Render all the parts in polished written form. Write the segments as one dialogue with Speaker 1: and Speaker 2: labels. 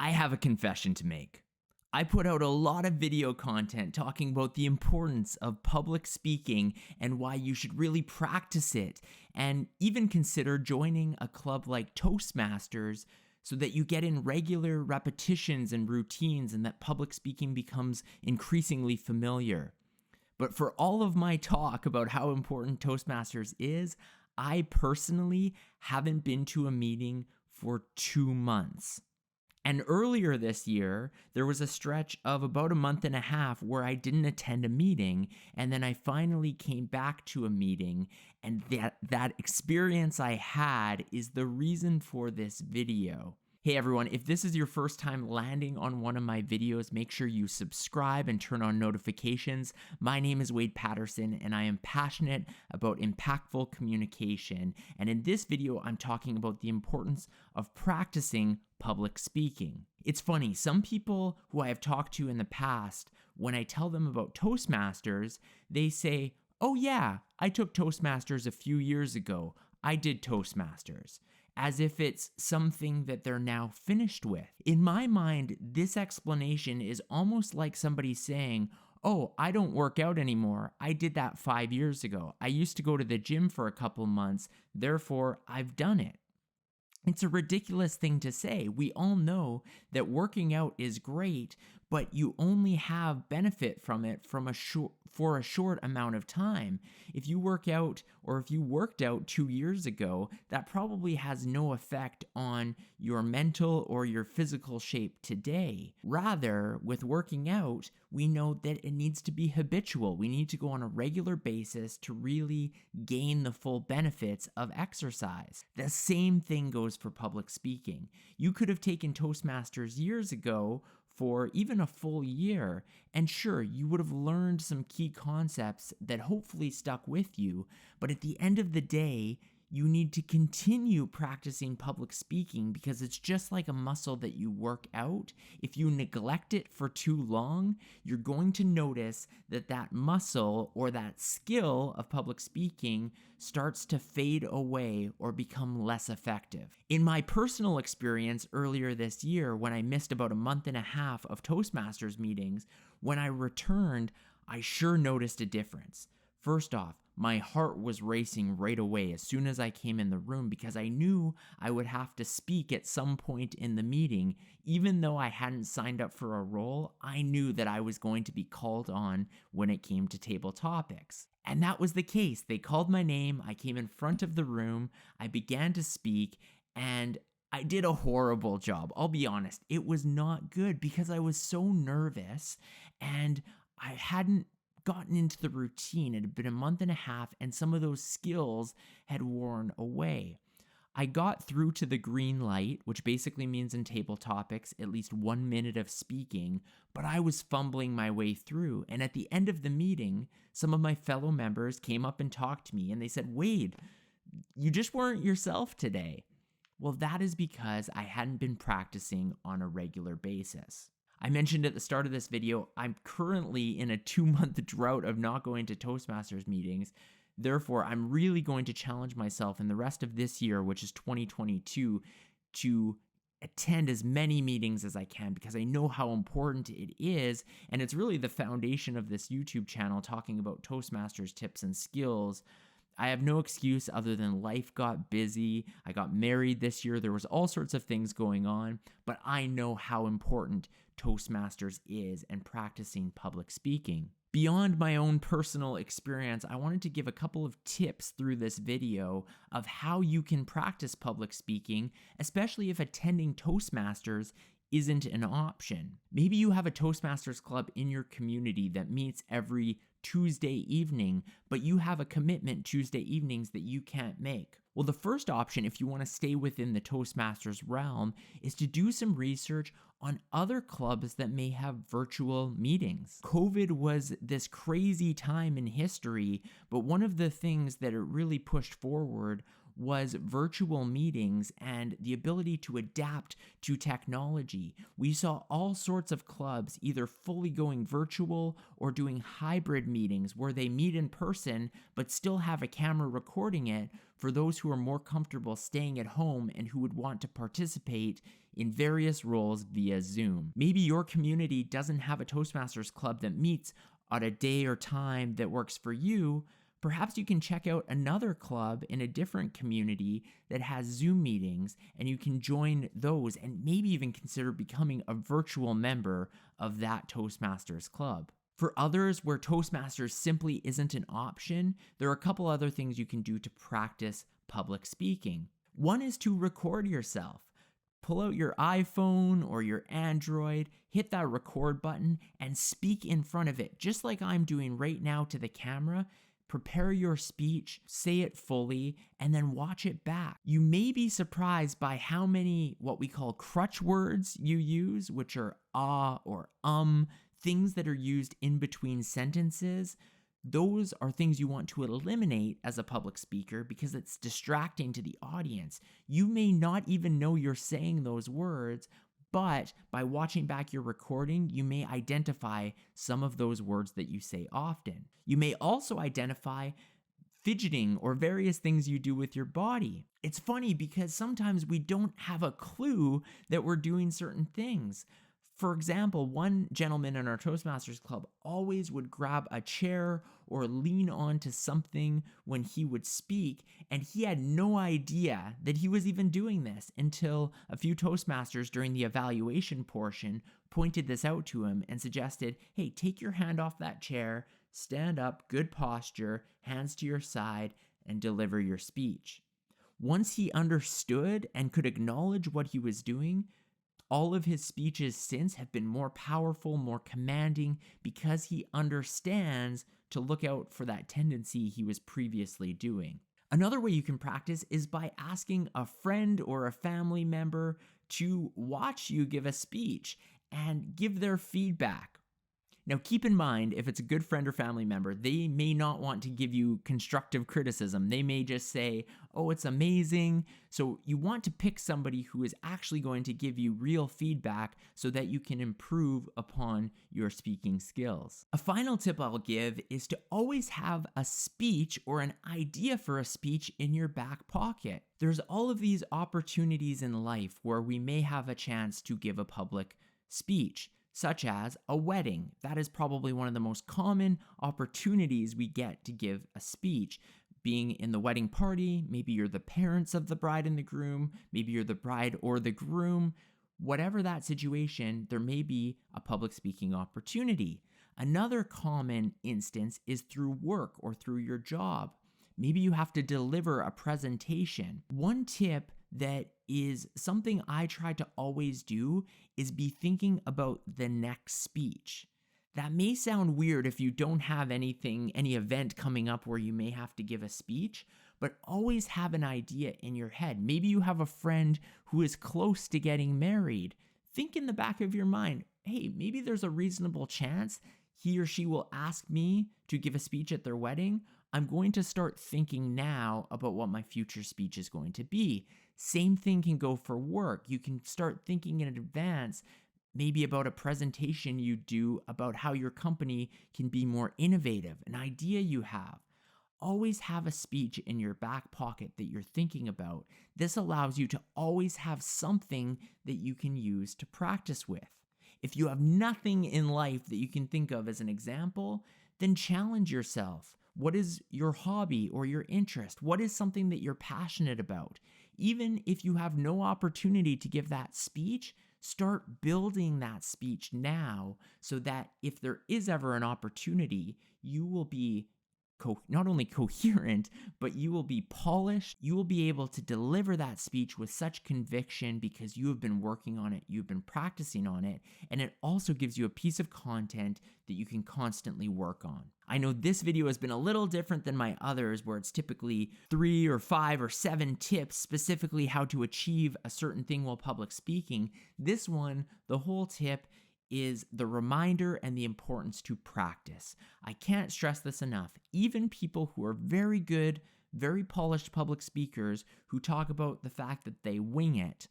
Speaker 1: I have a confession to make. I put out a lot of video content talking about the importance of public speaking and why you should really practice it, and even consider joining a club like Toastmasters so that you get in regular repetitions and routines and that public speaking becomes increasingly familiar. But for all of my talk about how important Toastmasters is, I personally haven't been to a meeting for 2 months. And earlier this year, there was a stretch of about a month and a half where I didn't attend a meeting, and then I finally came back to a meeting, and that experience I had is the reason for this video. Hey everyone, if this is your first time landing on one of my videos, make sure you subscribe and turn on notifications. My name is Wade Patterson, and I am passionate about impactful communication. And in this video, I'm talking about the importance of practicing public speaking. It's funny, some people who I have talked to in the past, when I tell them about Toastmasters, they say, "Oh yeah, I took Toastmasters a few years ago. I did Toastmasters." As if it's something that they're now finished with. In my mind, this explanation is almost like somebody saying, "Oh, I don't work out anymore. I did that 5 years ago. I used to go to the gym for a couple months, therefore I've done it." It's a ridiculous thing to say. We all know that working out is great, but you only have benefit from it for a short amount of time. If you work out, or if you worked out 2 years ago, that probably has no effect on your mental or your physical shape today. Rather, with working out, we know that it needs to be habitual. We need to go on a regular basis to really gain the full benefits of exercise. The same thing goes for public speaking. You could have taken Toastmasters years ago for even a full year, and sure, you would have learned some key concepts that hopefully stuck with you, but at the end of the day, you need to continue practicing public speaking because it's just like a muscle that you work out. If you neglect it for too long, you're going to notice that that muscle or that skill of public speaking starts to fade away or become less effective. In my personal experience earlier this year, when I missed about a month and a half of Toastmasters meetings, when I returned, I sure noticed a difference. First off, my heart was racing right away as soon as I came in the room because I knew I would have to speak at some point in the meeting. Even though I hadn't signed up for a role, I knew that I was going to be called on when it came to table topics. And that was the case. They called my name, I came in front of the room, I began to speak, and I did a horrible job. I'll be honest, it was not good because I was so nervous and I hadn't gotten into the routine. It had been a month and a half, and some of those skills had worn away. I got through to the green light, which basically means in table topics, at least 1 minute of speaking, but I was fumbling my way through. And at the end of the meeting, some of my fellow members came up and talked to me, and they said, "Wade, you just weren't yourself today." Well, that is because I hadn't been practicing on a regular basis. I mentioned at the start of this video, I'm currently in a 2-month drought of not going to Toastmasters meetings. Therefore, I'm really going to challenge myself in the rest of this year, which is 2022, to attend as many meetings as I can because I know how important it is. And it's really the foundation of this YouTube channel, talking about Toastmasters tips and skills. I have no excuse other than life got busy. I got married this year. There was all sorts of things going on, but I know how important Toastmasters is and practicing public speaking. Beyond my own personal experience, I wanted to give a couple of tips through this video of how you can practice public speaking, especially if attending Toastmasters isn't an option. Maybe you have a Toastmasters Club in your community that meets every Tuesday evening, but you have a commitment Tuesday evenings that you can't make. Well, the first option, if you want to stay within the Toastmasters realm, is to do some research on other clubs that may have virtual meetings. COVID was this crazy time in history, but one of the things that it really pushed forward was virtual meetings and the ability to adapt to technology. We saw all sorts of clubs either fully going virtual or doing hybrid meetings where they meet in person but still have a camera recording it for those who are more comfortable staying at home and who would want to participate in various roles via Zoom. Maybe your community doesn't have a Toastmasters Club that meets at a day or time that works for you. Perhaps you can check out another club in a different community that has Zoom meetings, and you can join those and maybe even consider becoming a virtual member of that Toastmasters Club. For others, where Toastmasters simply isn't an option, there are a couple other things you can do to practice public speaking. One is to record yourself. Pull out your iPhone or your Android, hit that record button, and speak in front of it, just like I'm doing right now to the camera. Prepare your speech, say it fully, and then watch it back. You may be surprised by how many what we call crutch words you use, which are or things that are used in between sentences. Those are things you want to eliminate as a public speaker because it's distracting to the audience. You may not even know you're saying those words, but by watching back your recording, you may identify some of those words that you say often. You may also identify fidgeting or various things you do with your body. It's funny because sometimes we don't have a clue that we're doing certain things. For example, one gentleman in our Toastmasters Club always would grab a chair or lean onto something when he would speak, and he had no idea that he was even doing this until a few Toastmasters during the evaluation portion pointed this out to him and suggested, hey, take your hand off that chair, stand up, good posture, hands to your side, and deliver your speech. Once he understood and could acknowledge what he was doing, all of his speeches since have been more powerful, more commanding, because he understands to look out for that tendency he was previously doing. Another way you can practice is by asking a friend or a family member to watch you give a speech and give their feedback. Now, keep in mind, if it's a good friend or family member, they may not want to give you constructive criticism. They may just say, oh, it's amazing. So you want to pick somebody who is actually going to give you real feedback so that you can improve upon your speaking skills. A final tip I'll give is to always have a speech or an idea for a speech in your back pocket. There's all of these opportunities in life where we may have a chance to give a public speech, such as a wedding. That is probably one of the most common opportunities we get to give a speech. Being in the wedding party, maybe you're the parents of the bride and the groom, maybe you're the bride or the groom. Whatever that situation, there may be a public speaking opportunity. Another common instance is through work or through your job. Maybe you have to deliver a presentation. One tip that is something I try to always do is be thinking about the next speech. That may sound weird if you don't have any event coming up where you may have to give a speech, but always have an idea in your head. Maybe you have a friend who is close to getting married. Think in the back of your mind, hey, maybe there's a reasonable chance he or she will ask me to give a speech at their wedding. I'm going to start thinking now about what my future speech is going to be. Same thing can go for work. You can start thinking in advance, maybe about a presentation you do about how your company can be more innovative, an idea you have. Always have a speech in your back pocket that you're thinking about. This allows you to always have something that you can use to practice with. If you have nothing in life that you can think of as an example, then challenge yourself. What is your hobby or your interest? What is something that you're passionate about? Even if you have no opportunity to give that speech, start building that speech now so that if there is ever an opportunity, you will be not only coherent, but you will be polished. You will be able to deliver that speech with such conviction because you have been working on it, you've been practicing on it, and it also gives you a piece of content that you can constantly work on. I know this video has been a little different than my others where it's typically 3 or 5 or 7 tips specifically how to achieve a certain thing while public speaking. This one, the whole tip is the reminder and the importance to practice. I can't stress this enough. Even people who are very good, very polished public speakers who talk about the fact that they wing it,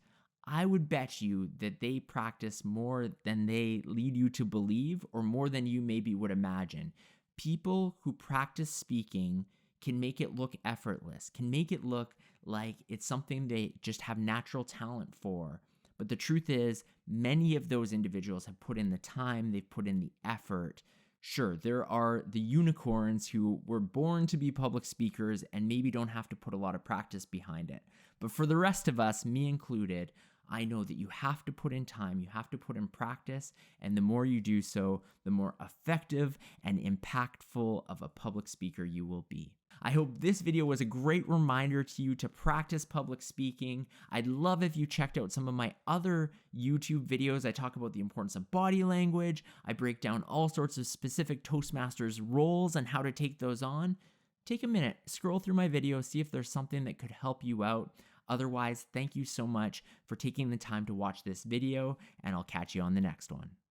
Speaker 1: I would bet you that they practice more than they lead you to believe, or more than you maybe would imagine. People who practice speaking can make it look effortless, can make it look like it's something they just have natural talent for. But the truth is, many of those individuals have put in the time, they've put in the effort. Sure, there are the unicorns who were born to be public speakers and maybe don't have to put a lot of practice behind it. But for the rest of us, me included, I know that you have to put in time, you have to put in practice, and the more you do so, the more effective and impactful of a public speaker you will be. I hope this video was a great reminder to you to practice public speaking. I'd love if you checked out some of my other YouTube videos. I talk about the importance of body language. I break down all sorts of specific Toastmasters roles and how to take those on. Take a minute, scroll through my video, see if there's something that could help you out. Otherwise, thank you so much for taking the time to watch this video, and I'll catch you on the next one.